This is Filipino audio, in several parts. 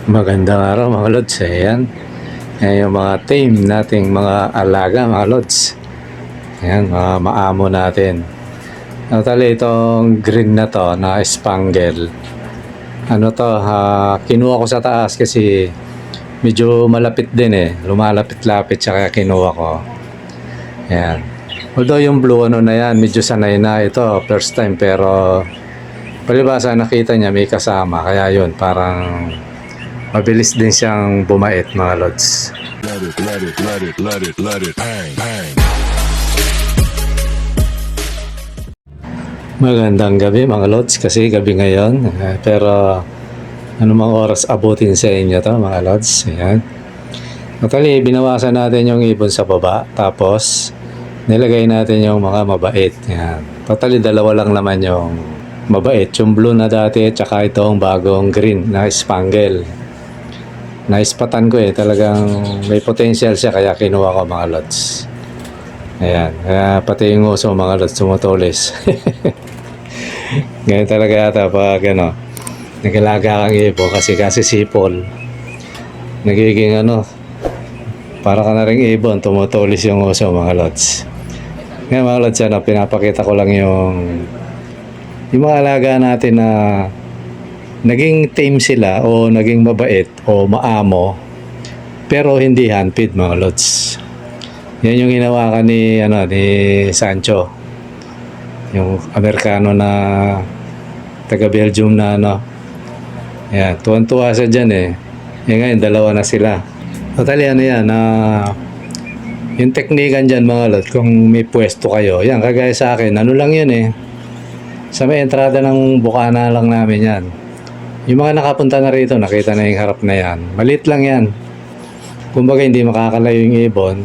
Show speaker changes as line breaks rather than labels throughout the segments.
Magandang araw mga lods. Ayan. Ayan yung mga tame nating mga alaga mga lods. Ayan, mga maamo natin. Actually, itong green na to na spangle. Ano to, kinuha ko sa taas kasi medyo malapit din eh. Lumalapit-lapit siya kaya kinuha ko. Ayan. Although yung blue ano na yan, medyo sanay na ito. First time pero palibasa nakita niya may kasama. Kaya yun, parang mabilis din siyang bumait mga lods. Let it, bang. Magandang gabi mga lods kasi gabi ngayon. Pero anumang oras abutin sa inyo to mga lods. Ayan. Actually, binawasan natin yung ibon sa baba. Tapos, nilagay natin yung mga mabait. Ayan. Totally, dalawa lang naman yung mabait. Yung blue na dati at saka itong bagong green na spangle. Naispatan ko eh. Talagang may potential siya kaya kinuha ko mga lods. Ayan. Kaya pati yung uso mga lods tumutulis. Ngayon talaga yata pag nagalaga kang ibo kasi sipol. Nagiging para ka na rin ibon, tumutulis yung uso mga lods. Ngayon mga lods, pinapakita ko lang yung mga alaga natin na naging tame sila o naging mabait o maamo pero hindi handpid mga lods. Yan yung hinawakan ni Sancho, yung Amerikano na taga Belgium na yan, tuwan-tuwa siya dyan eh. Yan ngayon, dalawa na sila. Totally yan yung teknikan dyan mga lods, kung may pwesto kayo, yan kagaya sa akin, lang yun eh, sa may entrada ng bukana lang namin yan. Yung mga nakapunta na rito, nakita na yung harap na yan. Maliit lang yan. Kumbaga hindi makakalayo yung ibon.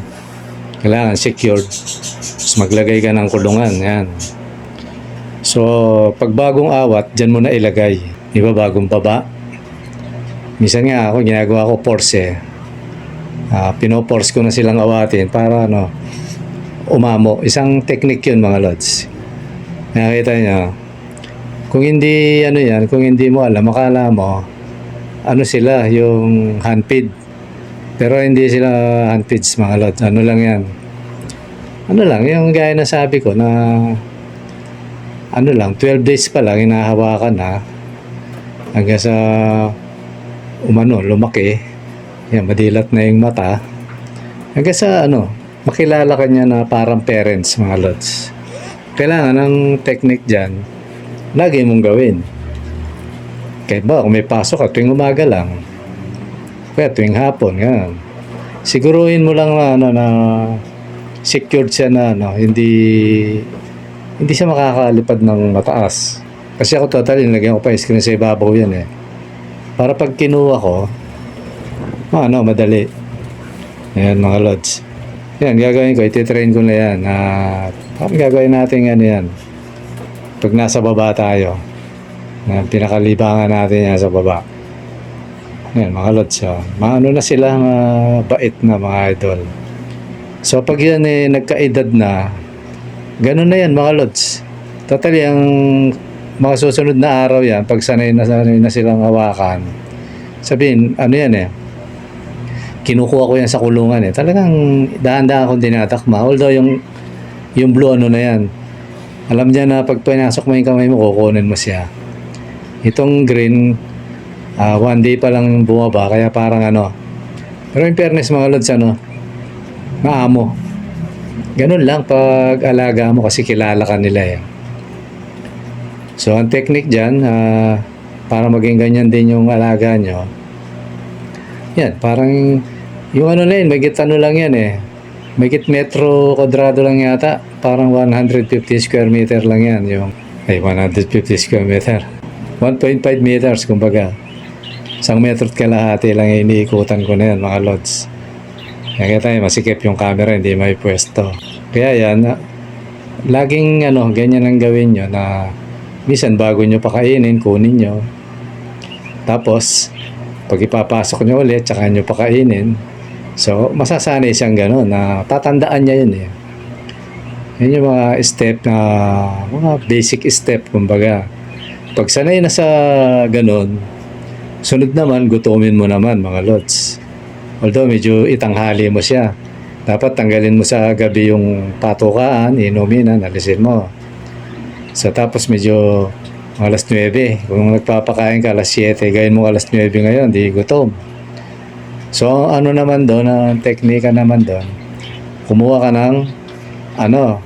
Kailangan secured. Tapos maglagay ka ng kulungan. Yan. So, pag bagong awat, dyan mo na ilagay. Di ba bagong baba? Minsan nga ako, ginagawa ko force eh. Pinoforce ko na silang awatin para umamo. Isang technique yun mga lods. Nakita nyo. Kung hindi kung hindi mo alam, makala mo sila yung handpid. Pero hindi sila handpids mga lods. Lang yan. Yung gaya na sabi ko na 12 days pa lang hinahawakan na hanggang sa lumaki. Yan, madilat na yung mata. Hanggang sa makilala ka niya na parang parents mga lods. Kailangan ng technique dyan lagi mong gawin. Kahit ba kung may pasok ka tuwing umaga lang, kaya tuwing hapon, yan. Siguruhin mo lang na secured siya na hindi siya makakalipad ng mataas. Kasi ako totally nilagyan ko pa screen sa ibabaw yan eh. Para pag kinuha ko, madali. Ayan mga lods. Yan, gagawin ko, ititrain ko na yan. Gagawin natin yan. Pag nasa baba tayo, pinakalibangan natin yan sa baba. Yan mga lods, na sila, mabait na mga idol. So pag yan nagkaedad na, ganun na yan mga lods. Totally ang mga susunod na araw yan, pag sanay na silang hawakan, sabihin, kinukuha ko yan sa kulungan eh. Talagang dahan-dahan akong tinatakma. Although yung blue na yan, alam niya na pag pinasok mo yung kamay mo, kukunin mo siya. Itong green, 1 day pa lang bumaba, kaya parang Pero in fairness mga lods, maamo. Ganun lang pag alaga mo kasi kilala ka nila eh. So ang technique dyan, para maging ganyan din yung alaga nyo, yan, parang yung na yun, may lang yan eh. Megit metro kwadrado lang yata. Parang 150 square meter lang yan. 150 square meter. 1.5 meters kumbaga. 1 metro't kalahati lang yung iniikutan ko na yan mga lods. Kaya tayo masikip yung camera, hindi may pwesto. Kaya yan, laging ganyan ang gawin nyo na minsan bago nyo pakainin, kunin nyo. Tapos, pag ipapasok nyo ulit, tsaka nyo pakainin. So, masasanay siyang gano'n na tatandaan niya yun eh. Yan yung mga step na, mga basic step, kumbaga. Pag sanay na sa gano'n, Sunod naman, gutumin mo naman mga lods. Although medyo itanghali mo siya. Dapat tanggalin mo sa gabi yung patukaan, inumin na, alisin mo. So tapos medyo alas 9. Kung nagpapakain ka alas 7, gawin mo alas 9 ngayon, di gutom. So ano naman doon, ang teknika naman doon, kumuha ka ng ano,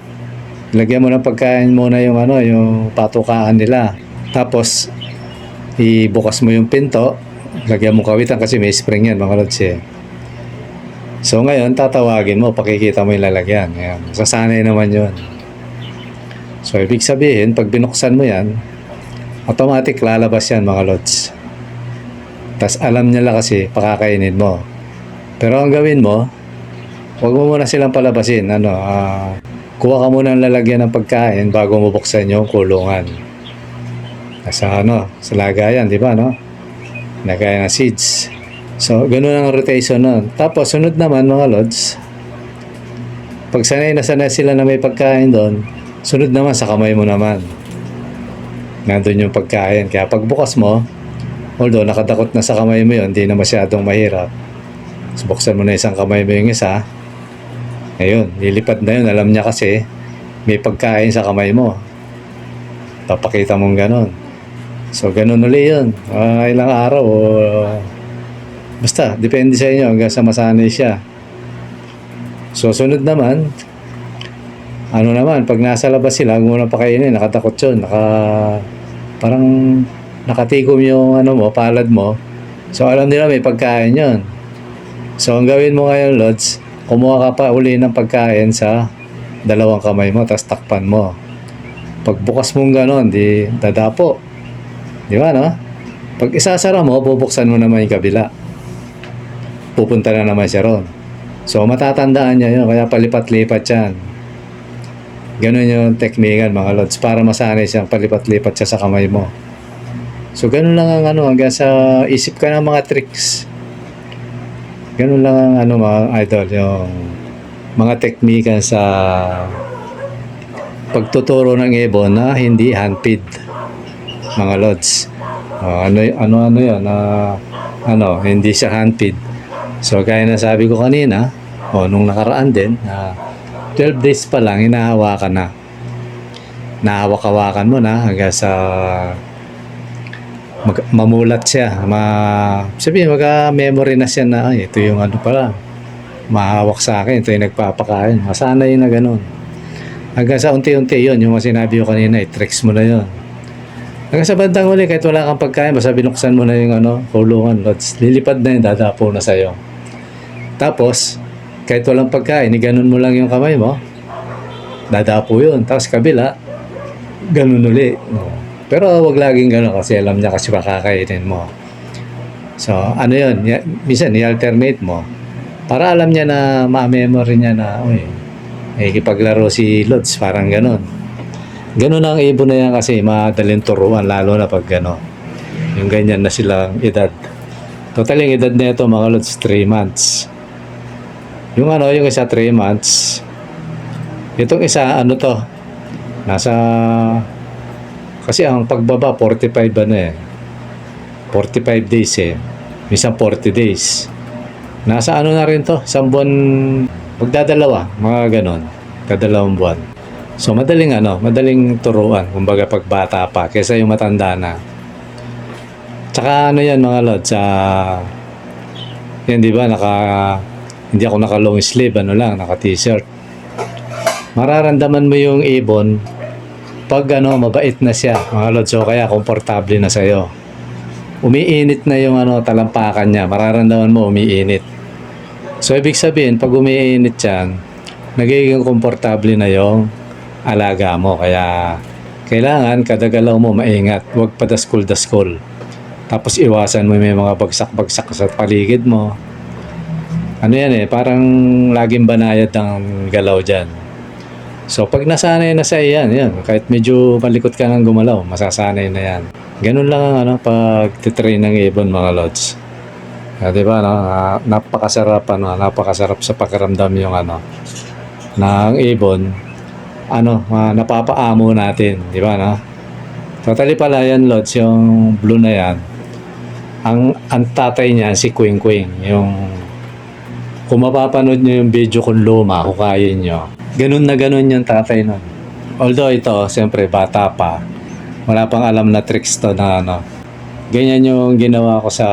lagyan mo ng pagkain muna yung ano, yung patukaan nila. Tapos ibukas mo yung pinto, lagyan mo kawitan kasi may spring yan mga lods eh. So ngayon tatawagin mo, pakikita mo yung lalagyan. Ayan, sasanay naman yun. So ibig sabihin, pag binuksan mo yan, automatic lalabas yan mga lods. Tas alam nila kasi pakakainin mo. Pero ang gawin mo, huwag mo muna silang palabasin. Kuha ka muna ng lalagyan ng pagkain bago mo buksan yung kulungan. Sa sa lagayan, di ba, no? Lagayan ng seeds. So, ganun ang rotation nun. Tapos, sunod naman mga lods, pag sanay na sila na may pagkain doon, sunod naman sa kamay mo naman. Nandun yung pagkain. Kaya pagbukas mo, although nakadakot na sa kamay mo yun, hindi na masyadong mahirap. So, buksan mo na isang kamay mo yung isa. Ayun, lilipad na yun. Alam niya kasi, may pagkain sa kamay mo. Papakita mong ganon. So, ganun uli yun. Ilang araw o basta, depende sa inyo hanggang sa masanay siya. So, sunod naman, pag nasa labas sila, huwag mo na pakainin, nakatakot yun, parang nakatikom yung palad mo. So, alam nila may pagkain yun. So, ang gawin mo ngayon, Lods, kumuha ka pa uli ng pagkain sa dalawang kamay mo, tapos takpan mo. Pagbukas mong ganon, di dadapo. Di ba, no? Pag isasara mo, bubuksan mo naman yung kabila. Pupunta na naman siya ron. So, matatandaan niya yun, kaya palipat-lipat yan. Ganun yung teknikan, mga lods, para masanay siyang palipat-lipat siya sa kamay mo. So, ganun lang ang hanggang sa isip ka ng mga tricks. Ganun lang ang mga idol, yung mga teknikan sa pagtuturo ng ibon na hindi handpid, mga lods. Hindi siya handpid. So, gaya na sabi ko kanina, nung nakaraan din, 12 days pa lang, hinahawakan na. Nahawak-hawakan mo na hanggang sa mamulat siya. Sabihin, magka-memory na siya na, ito yung pala, mahawak sa akin, ito yung nagpapakain. Masanay na ganun. Hanggang sa unti-unti yun, yung sinabi ko kanina, tricks mo na yun. Hanggang sa bandang uli, kahit wala kang pagkain, basta binuksan mo na yung kulungan, lods, lilipad na yun, dadapo na sa'yo. Tapos, kahit walang pagkain, ganun mo lang yung kamay mo, dadapo yun. Tapos kabila, ganun uli. Pero wag laging ganun kasi alam niya kasi makakainin mo. So, yun, minsan i-alternate mo para alam niya na ma-memory niya na, ikipaglaro si Lods, parang ganun. Ganun ang ibon na yan kasi madaling turuan, lalo na pag yung ganyan na silang edad. Total yung edad na ito mga Lods, 3 months. Yung isa 3 months. Itong isa nasa, kasi ang pagbaba 45 45 days minsan 40 days. Nasa na rin to, isang buwan, magdadalawa, mga ganon, kadalawang buwan. So madaling turuan, kumbaga pag bata pa, kaysa yung matanda na. Tsaka yan mga lods, yan di ba, hindi ako naka long sleeve, naka t-shirt. Mararamdaman mo yung ibon pag mabait na siya, mga lods, so kaya komportable na sa'yo. Umiinit na yung talampakan niya, mararamdaman mo umiinit. So ibig sabihin, pag umiinit yan, nagiging komportable na yung alaga mo. Kaya kailangan kada galaw mo maingat, huwag pa daskol-daskol. Tapos iwasan mo may mga bagsak-bagsak sa paligid mo. Parang laging banayad ang galaw dyan. So, pag nasanay na sa yan, kahit medyo malikot ka ng gumalaw, masasanay na yan. Ganun lang ang pag titrain ng ibon, mga lods. Diba, napakasarap, napakasarap sa pakiramdam yung ng ibon. Napapaamo natin, diba, no? Totally pala yan, lods, yung blue na yan. Ang tatay niya si Quing Quing, yung kung mapapanood nyo yung video kung luma, hukayin nyo. Ganun na ganun yung tatay nun. Although ito, siyempre bata pa, wala pang alam na tricks to na ano. Ganyan yung ginawa ko sa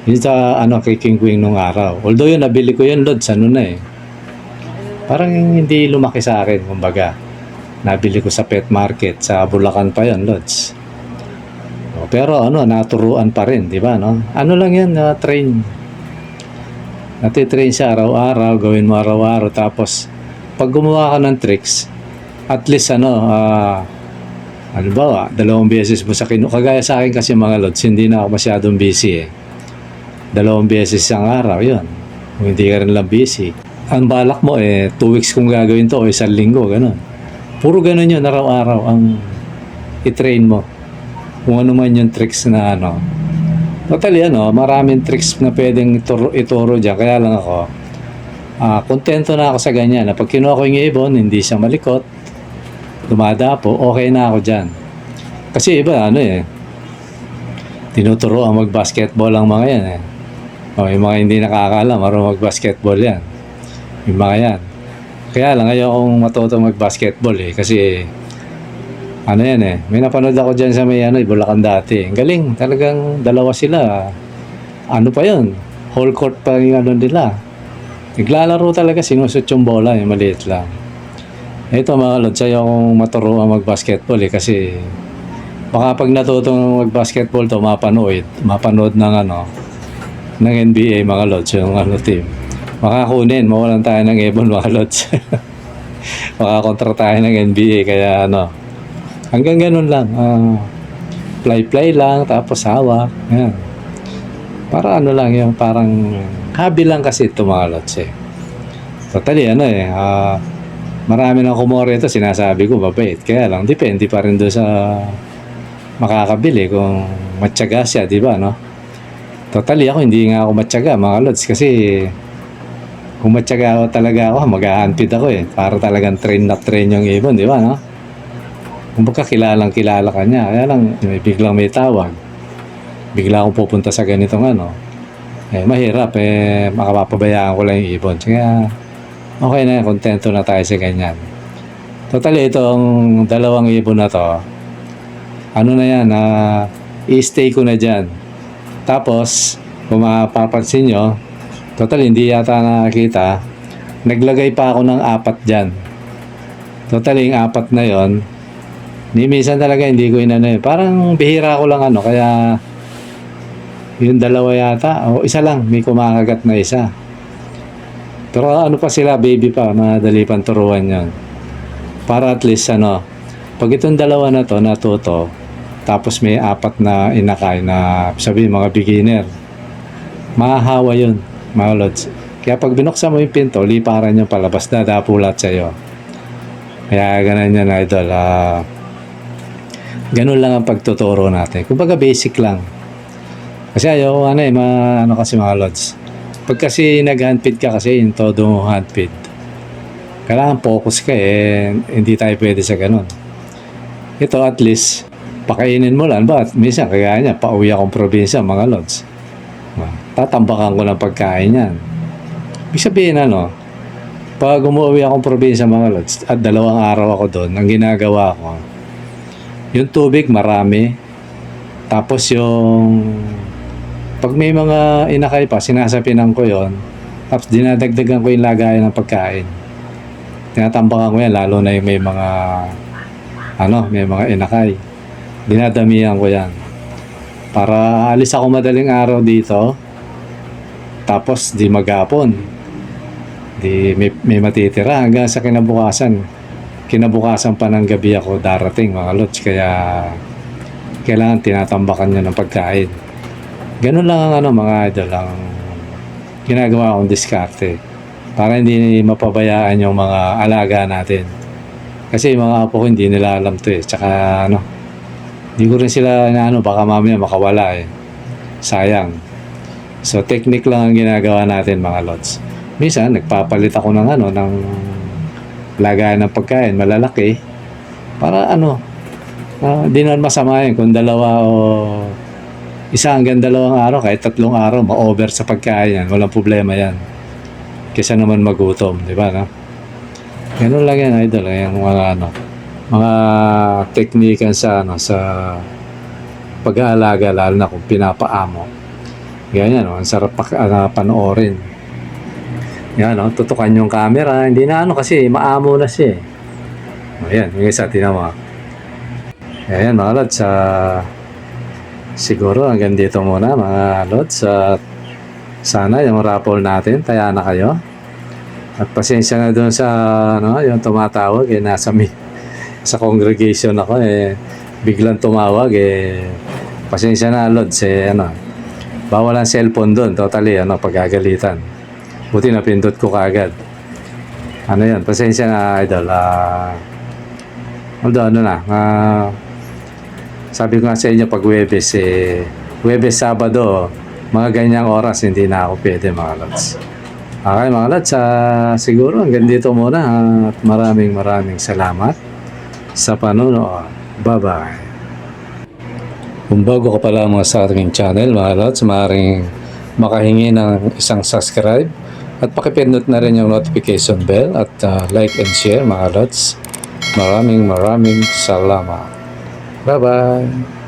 kay King Queen nung araw. Although yun, nabili ko yun, Lods, ano na eh. Parang hindi lumaki sa akin, kumbaga. Nabili ko sa pet market, sa Bulacan pa yun, Lods. Pero naturuan pa rin, di ba, no? Ano lang yan, train. Natitrain siya araw-araw, gawin mo araw-araw, tapos pag gumawa ka ng tricks, at least halimbawa, 2 beses mo kagaya sa akin kasi mga Lods, hindi na ako masyadong busy eh. 2 beses isang araw, yun. Kung hindi ka rin lang busy. Ang balak mo 2 weeks kung gagawin to o 1 linggo, ganun. Puro ganun yun, araw-araw ang i-train mo. Kung ano man yung tricks na Totally maraming tricks na pwedeng ituro dyan. Kaya lang ako, kontento na ako sa ganyan. Na pag kinuha ko yung ibon, hindi siya malikot, dumadapo, okay na ako dyan. Kasi iba, tinuturoan mag-basketball ang mga yan eh. Yung mga hindi nakakaalam, marunong mag-basketball yan. Yung mga yan. Kaya lang, ayokong matuto mag-basketball eh. Kasi, may napanood ako dyan sa Bulacan dati. Ang galing, talagang 2 sila. Pa yun? Whole court pa yung nila. Naglalaro talaga, sinusot yung bola, yung maliit lang. Ito mga Lods, ayokong maturuan mag-basketball eh. Kasi, baka pag natutong mag-basketball to, mapanood ng NBA mga Lods, yung team. Baka kunin, mawalan tayo ng ibon mga Lods. Baka kontra tayo ng NBA, kaya hanggang ganun lang. Play lang, tapos hawak. Yan. Para lang yung parang hobby lang kasi ito mga Lods eh. Totally marami nang kumuha rito, sinasabi ko mabait. Kaya lang, depende pa rin doon sa makakabili kung matyaga siya, di ba, no? Totally ako, hindi nga ako matyaga mga Lods kasi kung matyaga ako talaga ako, mag-a-handpid ako eh. Para talagang train na train yung ibon, di ba, no? Kung baka kilala ka niya, kaya lang biglang may tawag. Bigla akong pupunta sa ganitong mahirap makapapabayaan ko lang yung ibon. Kaya okay na, kontento na tayo sa ganyan. Totally, itong 2 ibon na to, na yan, i-stay ko na dyan. Tapos, kung mapapansin nyo, totally, hindi yata nakakita, naglagay pa ako ng 4 dyan. Totally, yung 4 na yon, minsan talaga hindi ko parang bihira ko lang kaya yung 2 yata, o 1 lang, may kumakagat na 1. Pero pa sila, baby pa, madali pang turuan yon. Para at least pag itong 2 na to natuto, tapos may 4 na inakay na sabi mga beginner, mahahawa yun mga Lods. Kaya pag binuksan mo yung pinto, liparan yung palabas na, dapulat sa'yo. Kaya ganun yan, idol. Ganun lang ang pagtuturo natin. Kumbaga basic lang. Kasi ayaw kasi mga Lods. Pag kasi nag-handpid ka kasi, yung todo handpid, kailangan focus ka hindi tayo pwede sa ganun. Ito at least, pakainin mo lang. But minsan, kaya niya, pauwi akong probinsya mga Lods. Tatambakan ko ng pagkain yan. Ibig sabihin pag umuwi akong probinsya mga Lods, at 2 araw ako doon, ang ginagawa ko, yung tubig marami, tapos pag may mga inakay pa, sinasapinan ko yon, tapos dinadagdagan ko yung lagayan ng pagkain. Tinatambakan ko yan, lalo na yung may mga inakay. Dinadamihan ko yan. Para alis ako madaling araw dito, tapos di maghapon. May matitira hanggang sa kinabukasan pa ng gabi ako darating mga Lods. Kaya kailangan tinatambakan nyo ng pagkain. Ganun lang ang mga idol, ang ginagawa akong diskarte para hindi mapabayaan yung mga alaga natin. Kasi yung mga apo ko hindi nila alam to tsaka hindi ko rin sila baka mamaya makawala sayang. So technique lang ang ginagawa natin mga Lods. Minsan nagpapalit ako ng lagayan ng pagkain malalaki para di naman masama kung 2 o Isa hanggang 2 araw, kahit 3 araw, ma-over sa pagkain yan. Walang problema yan. Kaysa naman magutom, di ba? No? Ganun lang yan, idol. Yung mga teknikan sa pag-aalaga, lalo na kung pinapaamo. Ganyan, ang sarap panoorin. Yan, tutukan yung camera. Hindi na kasi maamo na siya. Ayan, yung isa, tinama. Ayan, mga lods, siguro hanggang dito muna, mga lods. Sana yung raffle natin, taya na kayo. At pasensya na doon sa, yung tumatawag, sa congregation ako, biglang tumawag, pasensya na, lods, bawal ang cellphone doon, totally, pagagalitan. Buti napindot ko kaagad. Yan, pasensya na, idol. Although, sabi ko nga sa inyo, pag Huwebes, Sabado, mga ganyang oras, hindi na ako pwede, mga lods. Okay, mga lods, siguro hanggang dito muna, at maraming salamat sa panonood. Bye-bye. Kung bago ka pala mga sa ating channel, mga lods, maaaring makahingi ng isang subscribe at pakipindot na rin yung notification bell at like and share, mga lods. Maraming salamat. Bye-bye.